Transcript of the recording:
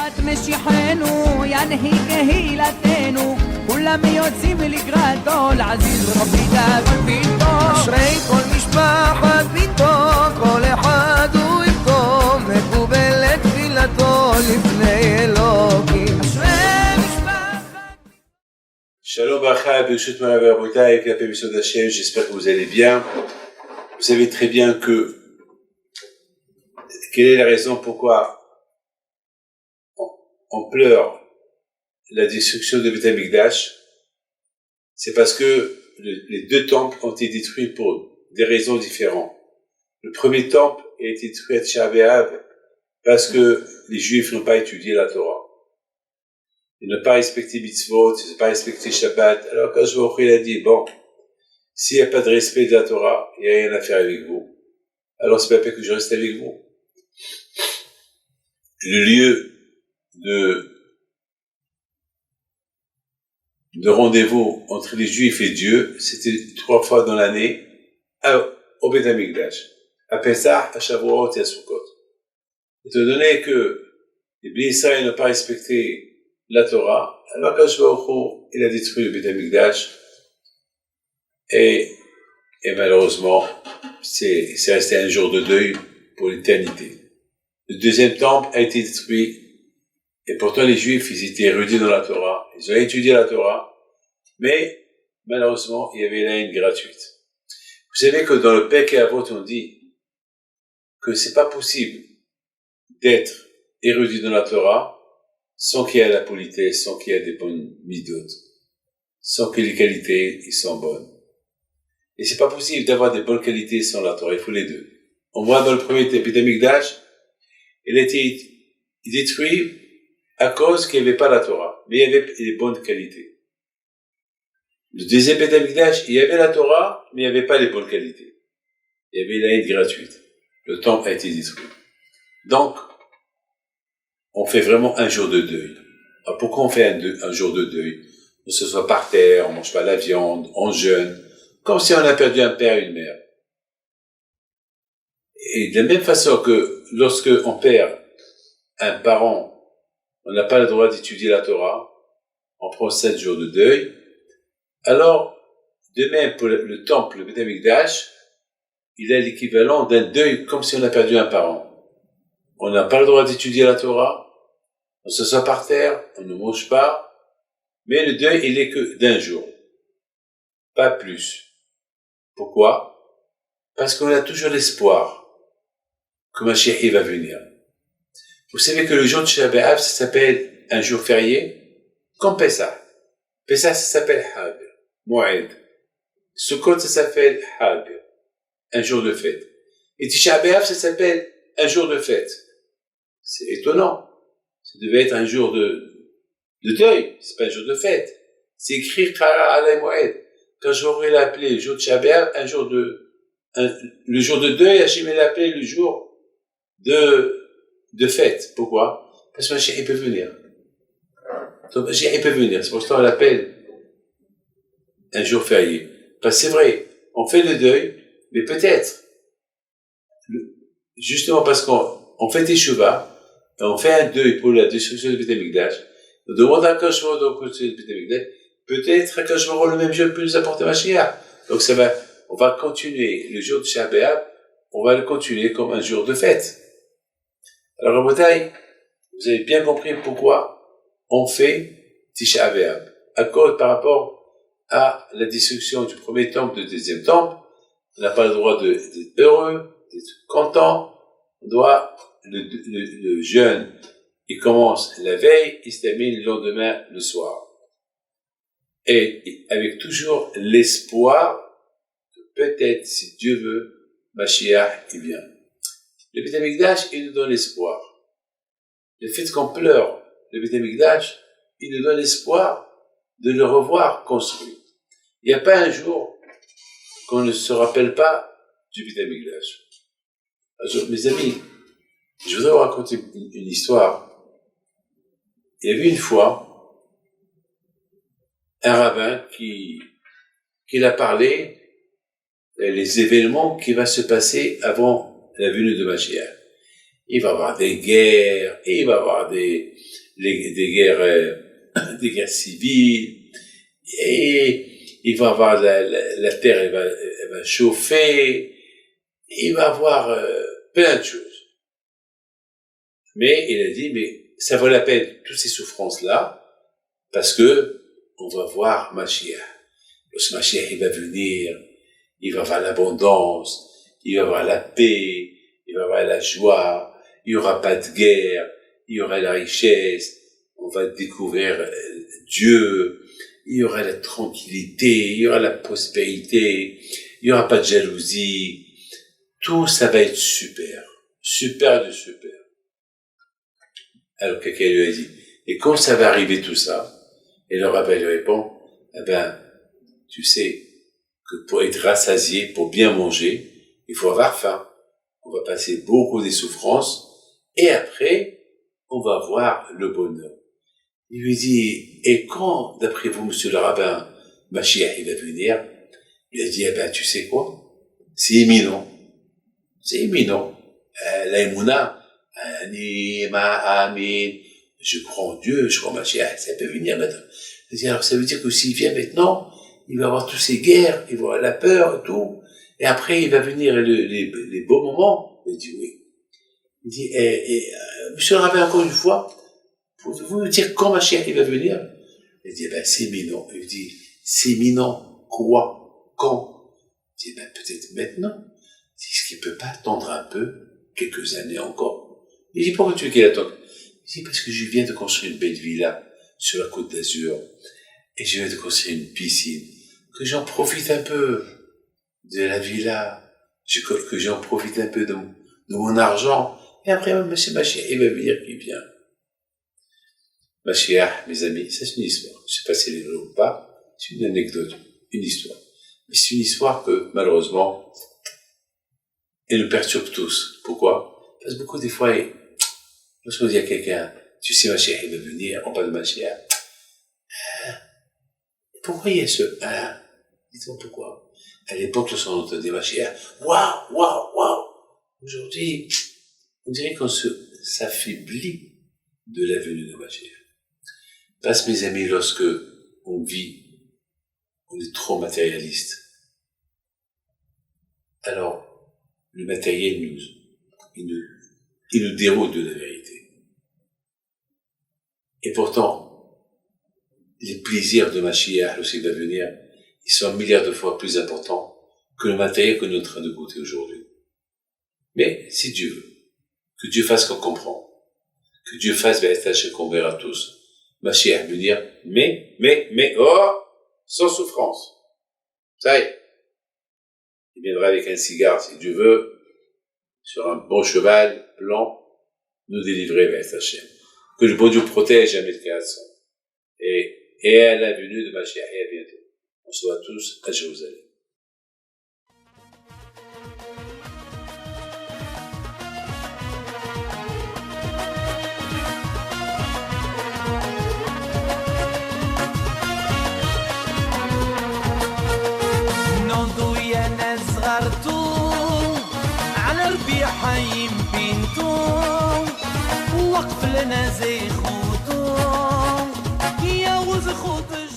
ביאת משיחנו ינהי קהילתנו כולם יוצאים לקראתו לעזיז רבי דאגון ביתו אשרי כל משפחת ביתו כל אחד הוא איתו מקובלת תפילתו לפני אלוקים אשרי משפחת Shalom Bacha, Birshut Marav Rabota et la permission d'Hachem, j'espère que vous allez bien. Vous savez très bien que quelle est la raison pourquoi on pleure la destruction de Beth Amikdash? C'est parce que les deux temples ont été détruits pour des raisons différentes. Le premier temple a été détruit à Tisha B'Av parce que les Juifs n'ont pas étudié la Torah. Ils n'ont pas respecté mitzvot, ils n'ont pas respecté Shabbat. Alors quand Baruch Hu a dit, bon, s'il n'y a pas de respect de la Torah, il n'y a rien à faire avec vous. Alors c'est pas la peine que je reste avec vous. Le lieu de rendez-vous entre les Juifs et Dieu, c'était 3 fois dans l'année au Beth Amikdash, à Pesach, à Shavuot et à Sukkot. Étant donné que les Bnei Israël n'ont pas respecté la Torah, alors Akadosh Baruch Hu, il a détruit le Beth Amikdash et malheureusement, c'est resté un jour de deuil pour l'éternité. Le deuxième temple a été détruit et pourtant les Juifs, ils étaient érudits dans la Torah, ils ont étudié la Torah, mais malheureusement, il y avait la haine gratuite. Vous savez que dans le Pek et Avot, on dit que c'est pas possible d'être érudit dans la Torah sans qu'il y ait la politesse, sans qu'il y ait des bonnes midotes, sans que les qualités ils sont bonnes. Et c'est pas possible d'avoir des bonnes qualités sans la Torah, il faut les deux. Au moins dans le premier Beth Amikdash, il a été détruit à cause qu'il n'y avait pas la Torah, mais il y avait les bonnes qualités. Le deuxième Beth Amikdash, il y avait la Torah, mais il n'y avait pas les bonnes qualités. Il y avait la haine gratuite. Le temple a été détruit. Donc, on fait vraiment un jour de deuil. Alors pourquoi on fait un jour de deuil? On se soit par terre, on mange pas la viande, on jeûne, comme si on a perdu un père et une mère. Et de la même façon que lorsque on perd un parent, on n'a pas le droit d'étudier la Torah, on prend 7 jours de deuil. Alors, de même pour le temple, le Beth Amikdash, il a l'équivalent d'un deuil comme si on a perdu un parent. On n'a pas le droit d'étudier la Torah, on se soit par terre, on ne mange pas, mais le deuil, il est que d'un jour, pas plus. Pourquoi? Parce qu'on a toujours l'espoir que Mashiach va venir. Vous savez que le jour de Tisha B'Av, ça s'appelle un jour férié, comme Pesach. Pesach, ça s'appelle Hag, Moed. Sukkot, ça s'appelle Hag, un jour de fête. Et Tisha B'Av, ça s'appelle un jour de fête. C'est étonnant. Ça devait être un jour de deuil, c'est pas un jour de fête. C'est écrit Kara Alay Moed. Quand j'aurais appelé le jour de Tisha B'Av, le jour de deuil, Hachem l'a appelé le jour de fête. Pourquoi? Parce que Mashiach peut venir. Donc Mashiach peut venir. C'est pour ça qu'on l'appelle un jour férié. Parce que c'est vrai, on fait le deuil, mais peut-être, justement parce qu'on fait Teshuvah, et on fait un deuil pour la destruction du Beth Amikdash, on demande à Akadosh Baruch Hu de reconstruire le Beth Amikdash, peut-être Akadosh Baruch Hu le même jour peut nous apporter Mashiach. Donc on va continuer le jour de Tisha B'Av, on va le continuer comme un jour de fête. Alors, Rabotai, vous avez bien compris pourquoi on fait Tisha B'Av. À cause par rapport à la destruction du premier temple, du deuxième temple, on n'a pas le droit d'être heureux, d'être content. On doit, le jeûne, il commence la veille, il se termine le lendemain, le soir. Et avec toujours l'espoir que peut-être, si Dieu veut, Mashiach, il vient. Le Beth Amikdash, il nous donne l'espoir. Le fait qu'on pleure le Beth Amikdash, il nous donne l'espoir de le revoir construit. Il n'y a pas un jour qu'on ne se rappelle pas du Beth Amikdash. Alors, mes amis, je voudrais vous raconter une histoire. Il y avait une fois un rabbin qui a parlé les événements qui vont se passer avant la venue de Mashiach. il va y avoir des guerres, et il va y avoir des guerres, des guerres civiles, et il va y avoir la terre, elle va chauffer, il va y avoir plein de choses. Mais il a dit, mais ça vaut la peine, toutes ces souffrances-là, parce que on va voir Mashiach. Lorsque Mashiach, il va venir, il va avoir l'abondance, il va avoir la paix, il va avoir la joie, il n'y aura pas de guerre, il y aura la richesse, on va découvrir Dieu, il y aura la tranquillité, il y aura la prospérité, il n'y aura pas de jalousie, tout ça va être super, super de super. Alors quelqu'un lui a dit, et quand ça va arriver tout ça, et le rabbin lui répond, eh ben, tu sais que pour être rassasié, pour bien manger, il faut avoir faim. On va passer beaucoup des souffrances, et après, on va voir le bonheur. Il lui dit, et quand, d'après vous, monsieur le rabbin, Mashiach, il va venir, il a dit, eh ben, tu sais quoi? C'est imminent. C'est imminent. La Emouna, je crois en Dieu, je crois en Mashiach, ça peut venir maintenant. Il dit, alors ça veut dire que s'il vient maintenant, il va avoir toutes ces guerres, il va avoir la peur et tout, et après il va venir les beaux moments. Il dit oui. Il dit, monsieur le rabbin, encore une fois, pouvez-vous me dire quand Mashiach il va venir? Il dit, ben c'est imminent. Il dit, c'est imminent, quoi? Quand? Il dit, ben peut-être maintenant. Il dit, est-ce qu'il peut pas attendre un peu, quelques années encore? Il dit, pourquoi tu veux qu'il attende? Il dit, parce que je viens de construire une belle villa sur la Côte d'Azur, et je viens de construire une piscine, que j'en profite un peu de la villa, que j'en profite un peu de mon argent, et après, monsieur Mashiach, il va venir, il vient. Mashiach, mes amis, ça c'est une histoire. Je sais pas si elle est vraie ou pas, c'est une anecdote, une histoire. Mais c'est une histoire que, malheureusement, elle nous perturbe tous. Pourquoi? Parce que beaucoup des fois, lorsqu'on dit à quelqu'un, tu sais, Mashiach, il va venir, on parle de Mashiach. Pourquoi il y a ce dites-moi pourquoi. À l'époque, lorsqu'on entendait Mashiach, waouh, waouh, waouh. Aujourd'hui, on dirait qu'on s'affaiblit de la venue de Mashiach. Parce que mes amis, lorsque on vit, on est trop matérialiste. Alors, le matériel il nous déroule de la vérité. Et pourtant, les plaisirs de Mashiach, lorsqu'il va venir, ils sont un milliard de fois plus importants que le matériel que nous sommes en train de goûter aujourd'hui. Mais, si Dieu veut, que Dieu fasse qu'on comprend, que Dieu fasse qu'on verra tous, Mashiach venir, mais, sans souffrance. Ça y est. Il viendra avec un cigare, si Dieu veut, sur un bon cheval blanc, nous délivrer vers Hachem. Que le bon Dieu protège jamais le création. Et à la venue de Mashiach, et à bientôt. On se voit tous à Jérusalem. حي بنتو وقف لنا زي خوتو يا وز خوت